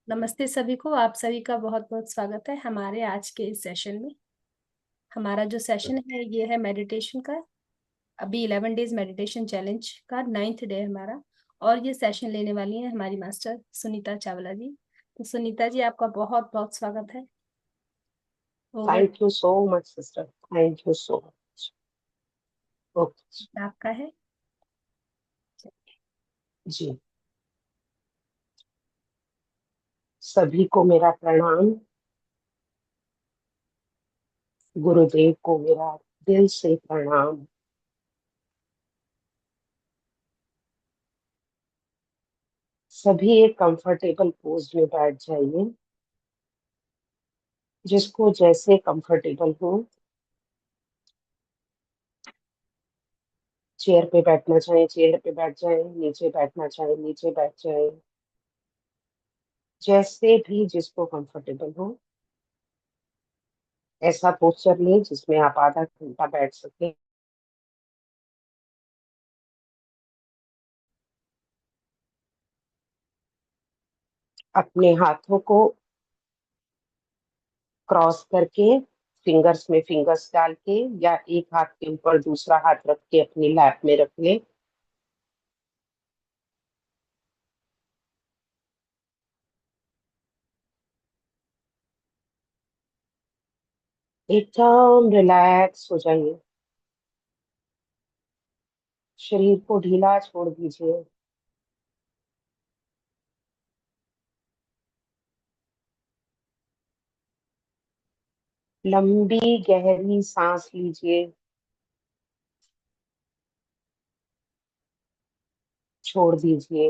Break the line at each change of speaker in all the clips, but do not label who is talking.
नमस्ते सभी को। आप सभी का बहुत बहुत स्वागत है हमारे आज के इस सेशन में। हमारा जो सेशन है ये है मेडिटेशन का। अभी 11 डेज मेडिटेशन चैलेंज का 9th डे है हमारा। और ये सेशन लेने वाली है हमारी मास्टर सुनीता चावला जी। तो सुनीता जी, आपका बहुत बहुत स्वागत है। Over
thank you so much sister, thank you so much. Okay
आपका है।
जी, सभी को मेरा प्रणाम। गुरुदेव को मेरा दिल से प्रणाम। सभी एक कंफर्टेबल पोज में बैठ जाइए, जिसको जैसे कंफर्टेबल हो। चेयर पे बैठना चाहे चेयर पे बैठ जाए, नीचे बैठना चाहे नीचे बैठ जाए, जैसे भी जिसको कंफर्टेबल हो। ऐसा पोस्चर लें जिसमें आप आधा घंटा बैठ सके। अपने हाथों को क्रॉस करके, फिंगर्स में फिंगर्स डाल के, या एक हाथ के ऊपर दूसरा हाथ रख के अपनी लैप में रख ले। एकदम रिलैक्स हो जाइए। शरीर को ढीला छोड़ दीजिए। लंबी गहरी सांस लीजिए। छोड़ दीजिए।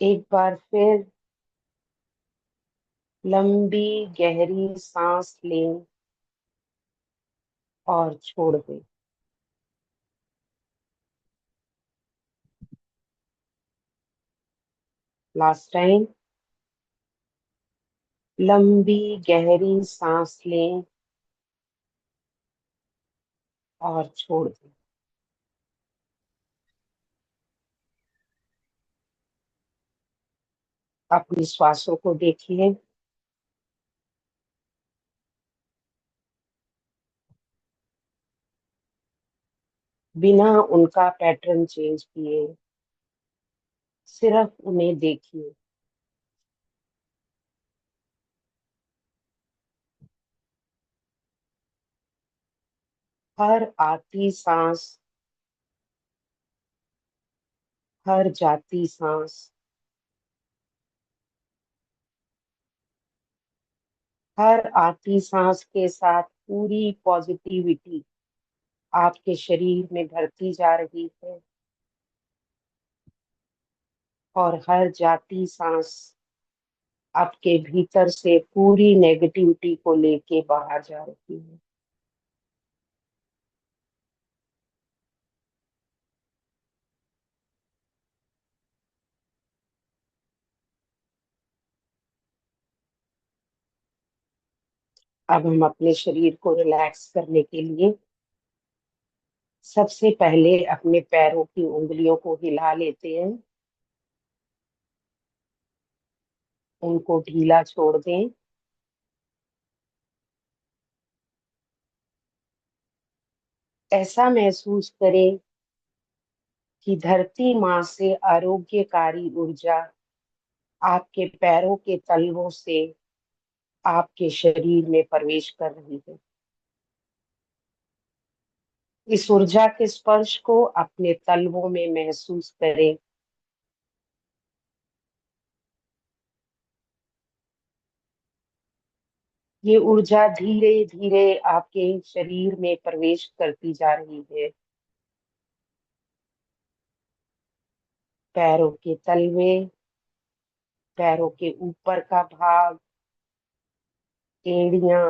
एक बार फिर लंबी गहरी सांस लें और छोड़ दें। Last time. लंबी गहरी सांस लें और छोड़ दें। अपनी श्वासों को देखिए। बिना उनका पैटर्न चेंज किए सिर्फ उन्हें देखिए। हर आती सांस, हर जाती सांस, हर आती सांस के साथ पूरी पॉजिटिविटी आपके शरीर में भरती जा रही है, और हर जाती सांस आपके भीतर से पूरी नेगेटिविटी को लेके बाहर जा रही है। अब हम अपने शरीर को रिलैक्स करने के लिए सबसे पहले अपने पैरों की उंगलियों को हिला लेते हैं। उनको ढीला छोड़ दें। ऐसा महसूस करें कि धरती माँ से आरोग्यकारी ऊर्जा आपके पैरों के तलवों से आपके शरीर में प्रवेश कर रही है। इस ऊर्जा के स्पर्श को अपने तलवों में महसूस करें। ये ऊर्जा धीरे धीरे आपके शरीर में प्रवेश करती जा रही है। पैरों के तलवे, पैरों के ऊपर का भाग, एड़ियां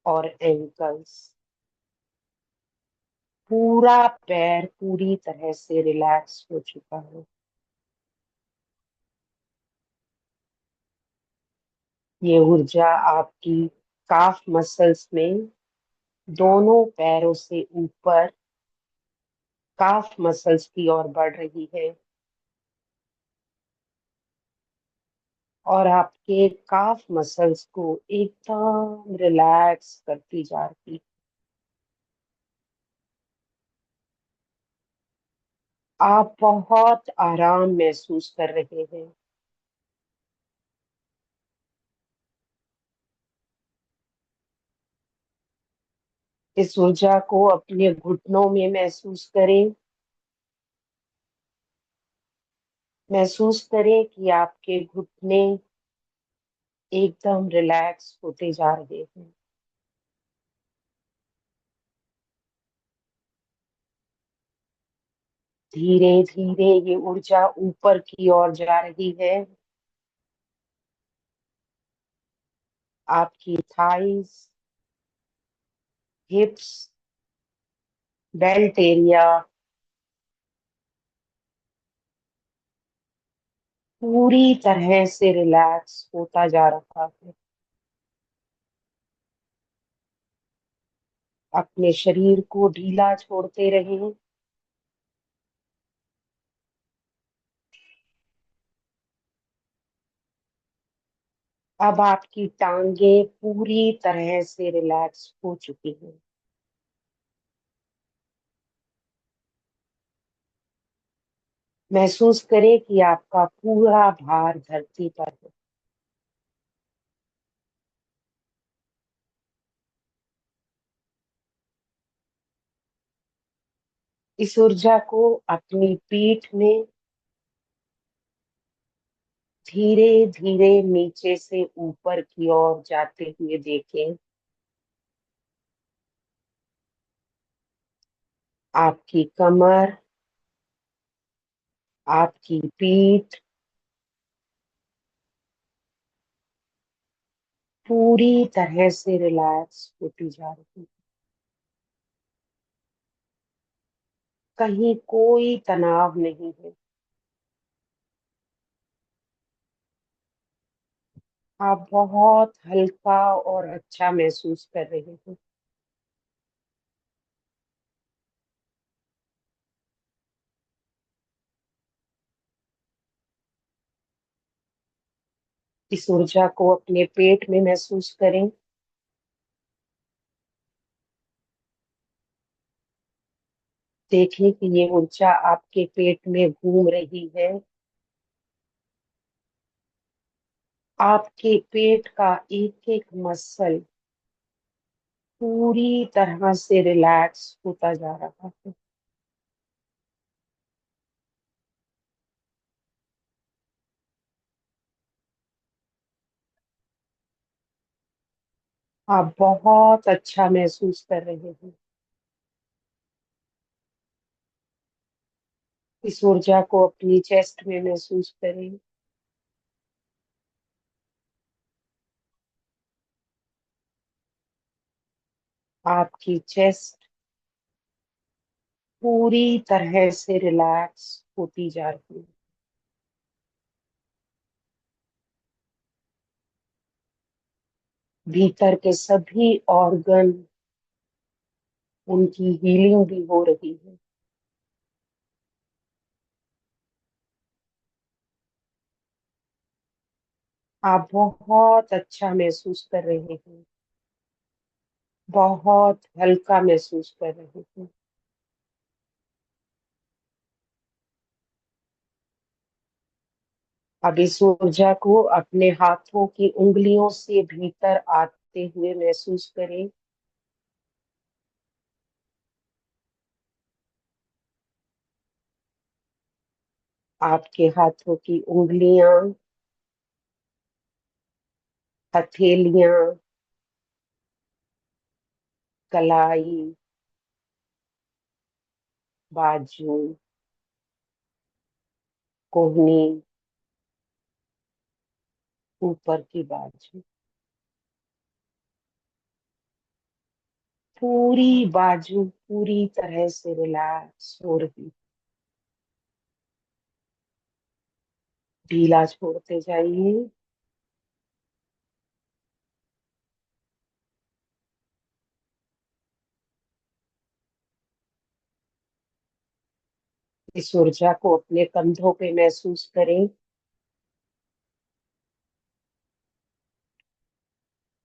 और एंकल्स, पूरा पैर पूरी तरह से रिलैक्स हो चुका है। ये ऊर्जा आपकी काफ मसल्स में, दोनों पैरों से ऊपर काफ मसल्स की ओर बढ़ रही है। और आपके काफ मसल्स को एकदम रिलैक्स करती जा रही। आप बहुत आराम महसूस कर रहे हैं। इस ऊर्जा को अपने घुटनों में महसूस करें। महसूस करें कि आपके घुटने एकदम रिलैक्स होते जा रहे हैं। धीरे धीरे ये ऊर्जा ऊपर की ओर जा रही है। आपकी थाइस, हिप्स, बेल्ट एरिया पूरी तरह से रिलैक्स होता जा रहा है। अपने शरीर को ढीला छोड़ते रहें। अब आपकी टांगे पूरी तरह से रिलैक्स हो चुकी हैं। महसूस करें कि आपका पूरा भार धरती पर है। इस ऊर्जा को अपनी पीठ में धीरे धीरे नीचे से ऊपर की ओर जाते हुए देखें। आपकी कमर, आपकी पीठ पूरी तरह से रिलैक्स होती जा रही है। कहीं कोई तनाव नहीं है। आप बहुत हल्का और अच्छा महसूस कर रहे हैं। इस ऊर्जा को अपने पेट में महसूस करें। देखें कि ये ऊर्जा आपके पेट में घूम रही है। आपके पेट का एक एक मसल पूरी तरह से रिलैक्स होता जा रहा है। आप बहुत अच्छा महसूस कर रहे हैं। इस ऊर्जा को अपनी चेस्ट में महसूस करें। आपकी चेस्ट पूरी तरह से रिलैक्स होती जा रही है। भीतर के सभी ऑर्गन, उनकी हीलिंग भी हो रही है। आप बहुत अच्छा महसूस कर रहे हैं। बहुत हल्का महसूस कर रहे हैं। अब इस ऊर्जा को अपने हाथों की उंगलियों से भीतर आते हुए महसूस करें। आपके हाथों की उंगलियां, हथेलियां, कलाई, बाजू, कोहनी, ऊपर की बाजू, पूरी बाजू पूरी तरह से रिलैक्स हो रही। ढीला छोड़ते जाइए। इस ऊर्जा को अपने कंधों पे महसूस करें।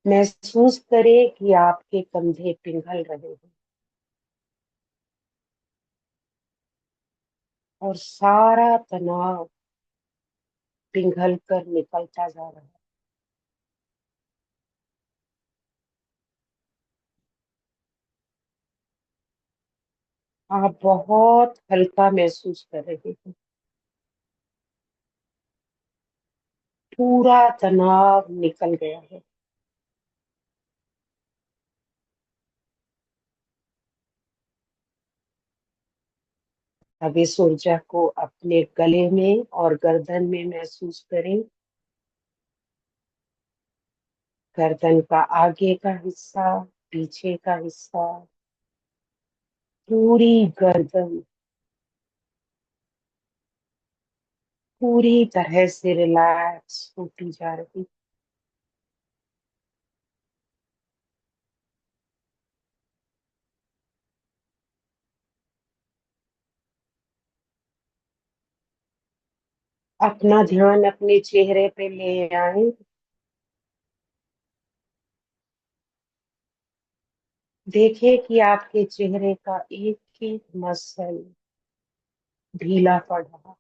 महसूस करें कि आपके कंधे पिघल रहे हैं और सारा तनाव पिघल कर निकलता जा रहा है। आप बहुत हल्का महसूस कर रहे हैं। पूरा तनाव निकल गया है। अब इस ऊर्जा को अपने गले में और गर्दन में महसूस करें। गर्दन का आगे का हिस्सा, पीछे का हिस्सा, पूरी गर्दन पूरी तरह से रिलैक्स होती जा रही। अपना ध्यान अपने चेहरे पे ले आए। देखें कि आपके चेहरे का एक एक मसल ढीला पड़ रहा।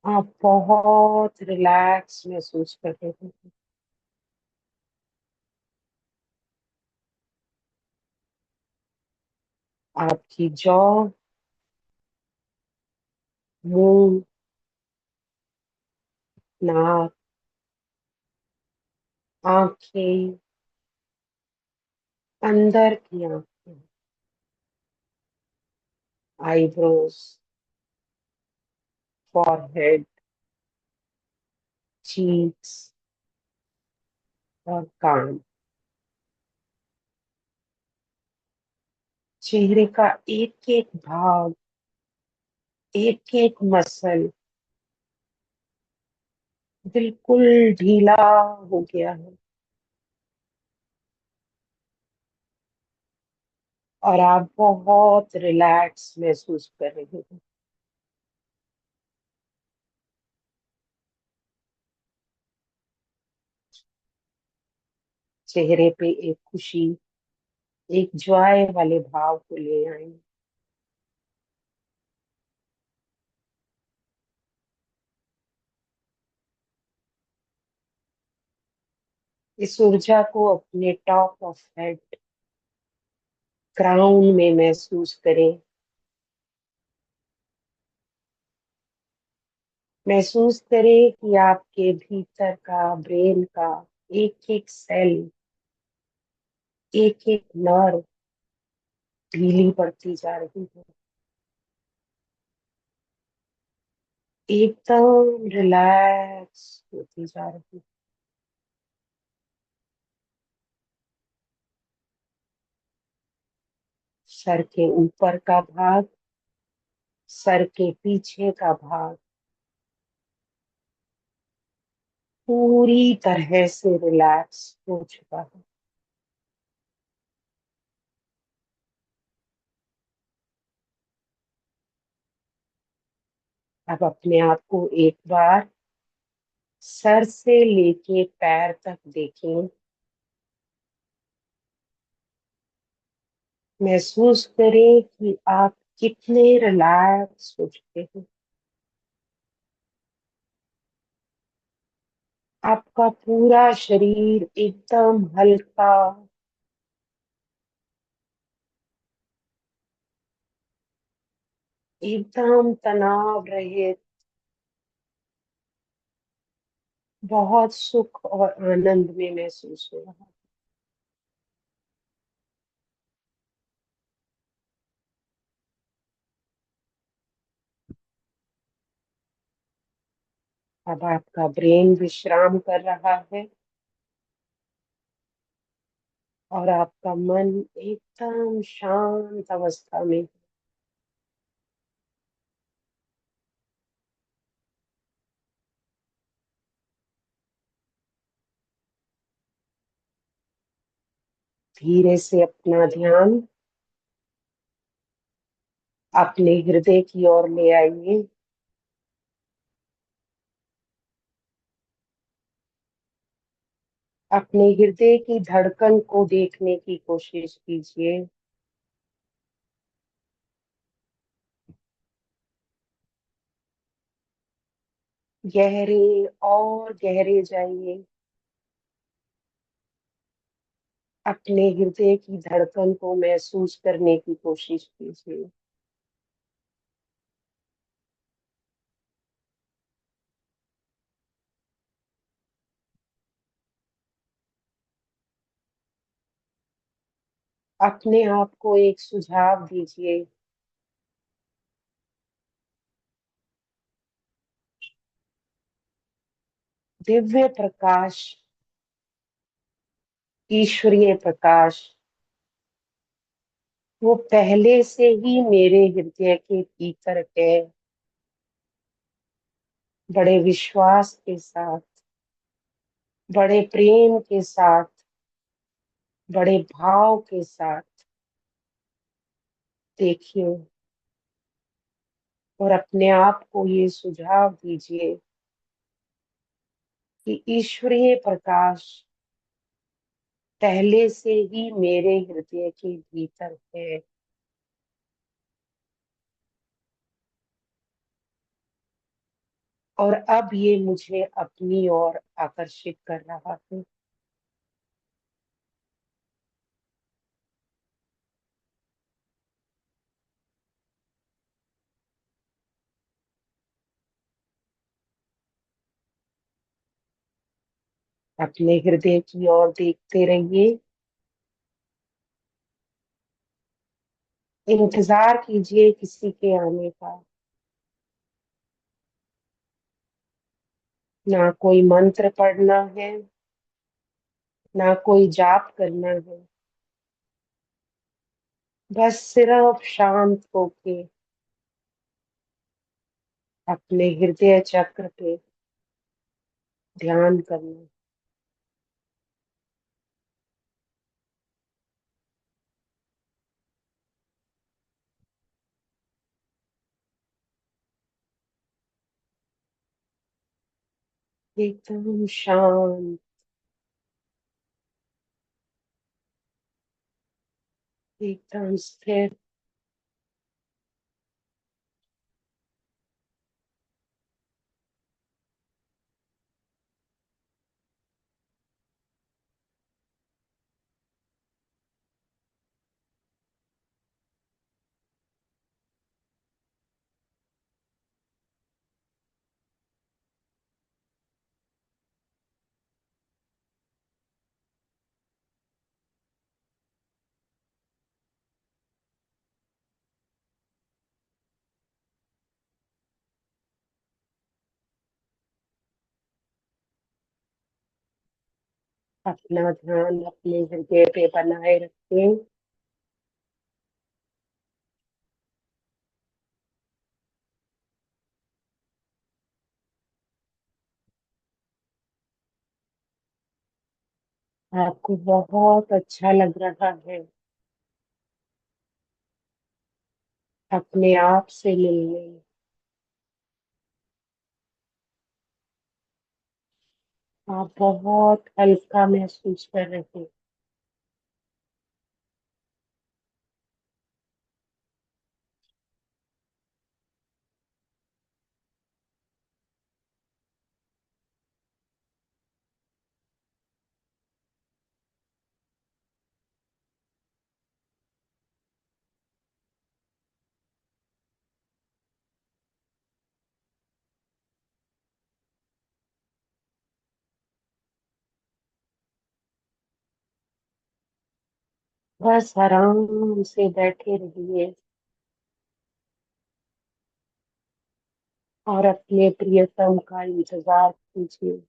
आप बहुत रिलैक्स महसूस कर रहे हैं। आपकी जॉ, मुंह, नाक, आंखें, अंदर की आंखें, आईब्रोज, फॉरहेड, चीक्स और कान, चेहरे का एक एक भाग, एक एक मसल बिल्कुल ढीला हो गया है और आप बहुत रिलैक्स महसूस कर रहे हैं। चेहरे पे एक खुशी, एक जॉय वाले भाव को ले आए। इस ऊर्जा को अपने टॉप ऑफ हेड, क्राउन में महसूस करें। महसूस करें कि आपके भीतर का ब्रेन का एक एक सेल, एक एक नर्व ढीली पड़ती जा रही है। एकदम रिलैक्स होती जा रही है। सर के ऊपर का भाग, सर के पीछे का भाग पूरी तरह से रिलैक्स हो चुका है। अब अपने आप को एक बार सर से लेके पैर तक देखें। महसूस करें कि आप कितने रिलैक्स हो चुके हैं। आपका पूरा शरीर एकदम हल्का, एकदम तनाव रहित, बहुत सुख और आनंद में महसूस हो रहा है। अब आपका ब्रेन विश्राम कर रहा है और आपका मन एकदम शांत अवस्था में है। धीरे से अपना ध्यान अपने हृदय की ओर ले आइए। अपने हृदय की धड़कन को देखने की कोशिश कीजिए। गहरे और गहरे जाइए। अपने हृदय की धड़कन को महसूस करने की कोशिश कीजिए। अपने आप को एक सुझाव दीजिए। दिव्य प्रकाश, ईश्वरीय प्रकाश, वो पहले से ही मेरे हृदय के भीतर है। बड़े विश्वास के साथ, बड़े प्रेम के साथ, बड़े भाव के साथ देखिए और अपने आप को ये सुझाव दीजिए कि ईश्वरीय प्रकाश पहले से ही मेरे हृदय के भीतर है। और अब ये मुझे अपनी ओर आकर्षित कर रहा है। अपने हृदय की ओर देखते रहिए। इंतजार कीजिए किसी के आने का। ना कोई मंत्र पढ़ना है, ना कोई जाप करना है। बस सिर्फ शांत होके अपने हृदय चक्र पे ध्यान करना। एकदम शांत, एकदम स्थिर। अपना ध्यान अपने हृदय पे बनाए रखें। आपको बहुत अच्छा लग रहा है अपने आप से मिलने। आप बहुत हल्का महसूस कर रहे हैं। बस आराम से बैठे रहिए और अपने प्रियतम का इंतजार कीजिए।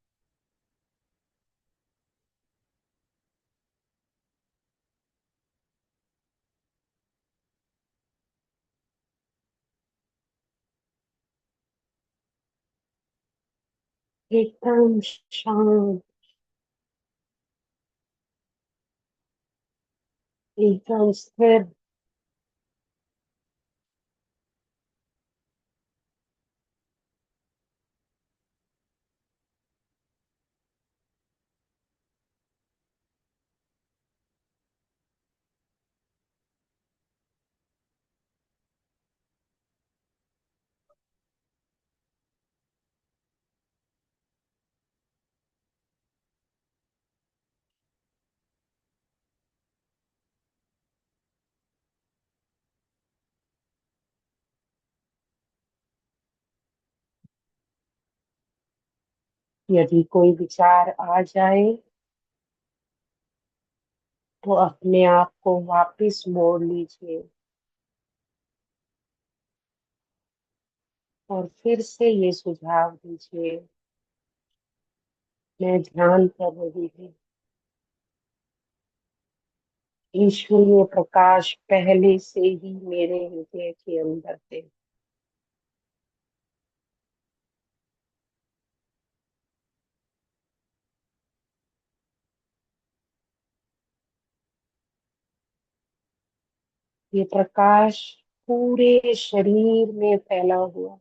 एकदम शांत, एकदम स्थिर। यदि कोई विचार आ जाए तो अपने आप को वापस मोड़ लीजिए और फिर से ये सुझाव दीजिए, मैं ध्यान कर रही हूँ। ईश्वरीय प्रकाश पहले से ही मेरे हृदय के अंदर थे। ये प्रकाश पूरे शरीर में फैला हुआ,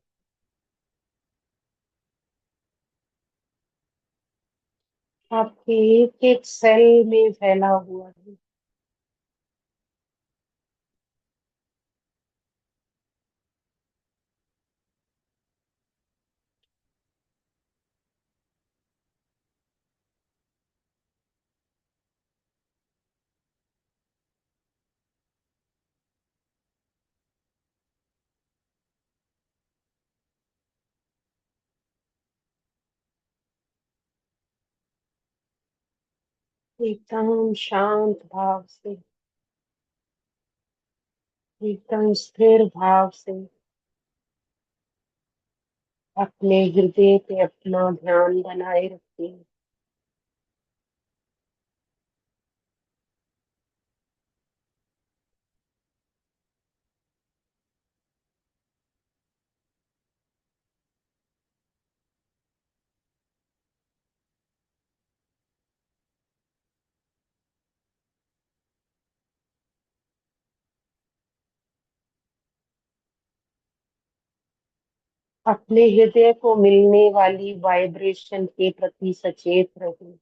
आपके एक एक सेल में फैला हुआ है। एकदम शांत भाव से, एकदम स्थिर भाव से अपने हृदय पे अपना ध्यान बनाए रखिए। अपने हृदय को मिलने वाली वाइब्रेशन के प्रति सचेत रहें।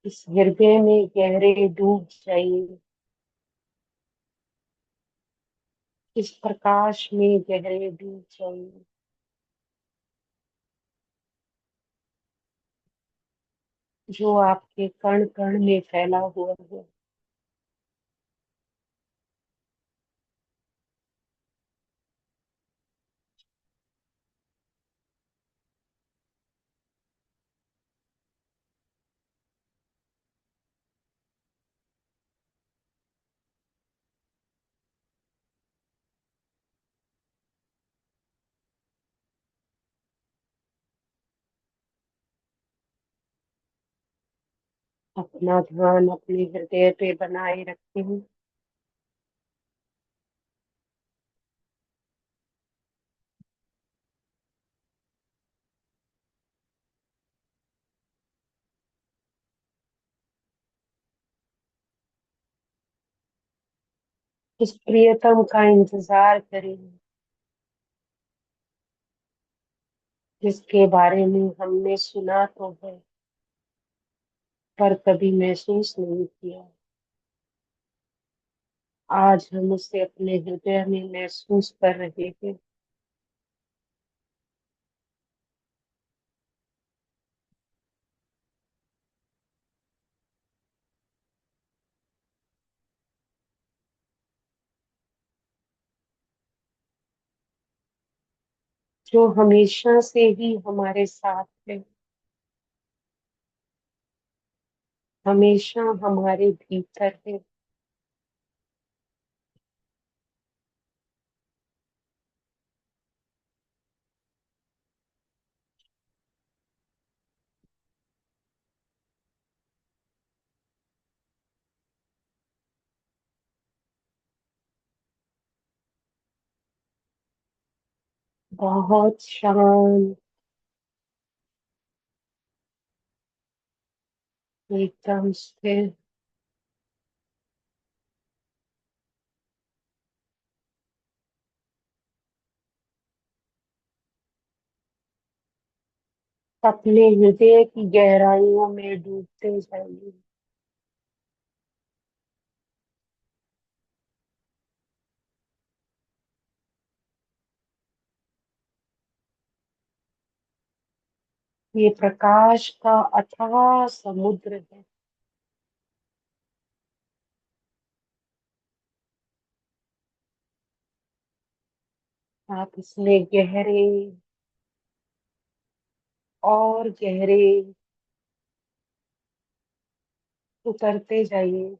इस हृदय में गहरे डूब जाइए, इस प्रकाश में गहरे डूब जाइए, जो आपके कण कण में फैला हुआ है। अपना ध्यान अपने हृदय पे बनाए रखें। इस प्रियतम का इंतजार करें, जिसके बारे में हमने सुना तो है पर कभी महसूस नहीं किया। आज हम उसे अपने हृदय में महसूस कर रहे हैं। जो हमेशा से ही हमारे साथ है, हमेशा हमारे भीतर है। बहुत शांत, एकदम स्थिर, अपने हृदय की गहराइयों में डूबते जाइए। ये प्रकाश का अथाह समुद्र है। आप इसमें गहरे और गहरे उतरते जाइए।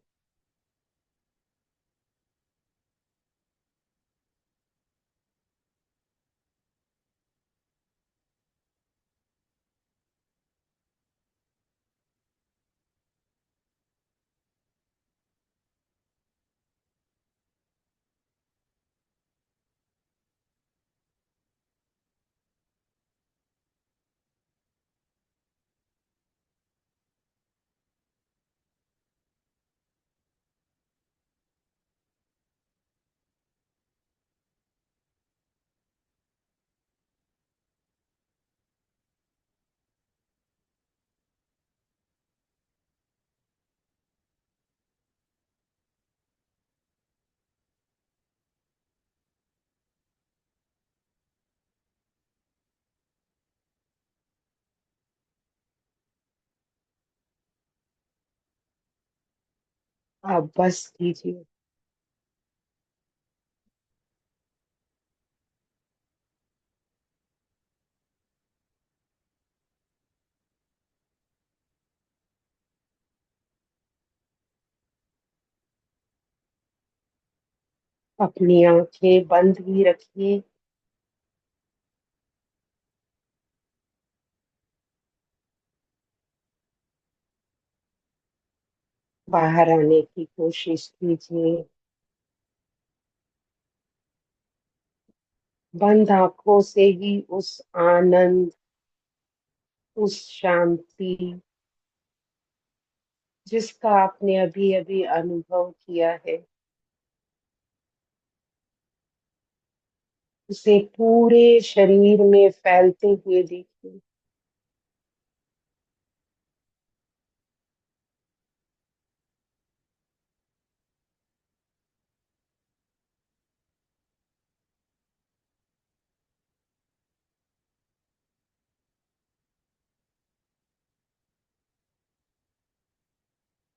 आप बस कीजिए। अपनी आंखें बंद ही रखिए। बाहर आने की कोशिश कीजिए। बंद आंखों से ही उस आनंद, उस शांति जिसका आपने अभी अभी अनुभव किया है, उसे पूरे शरीर में फैलते हुए देखिए।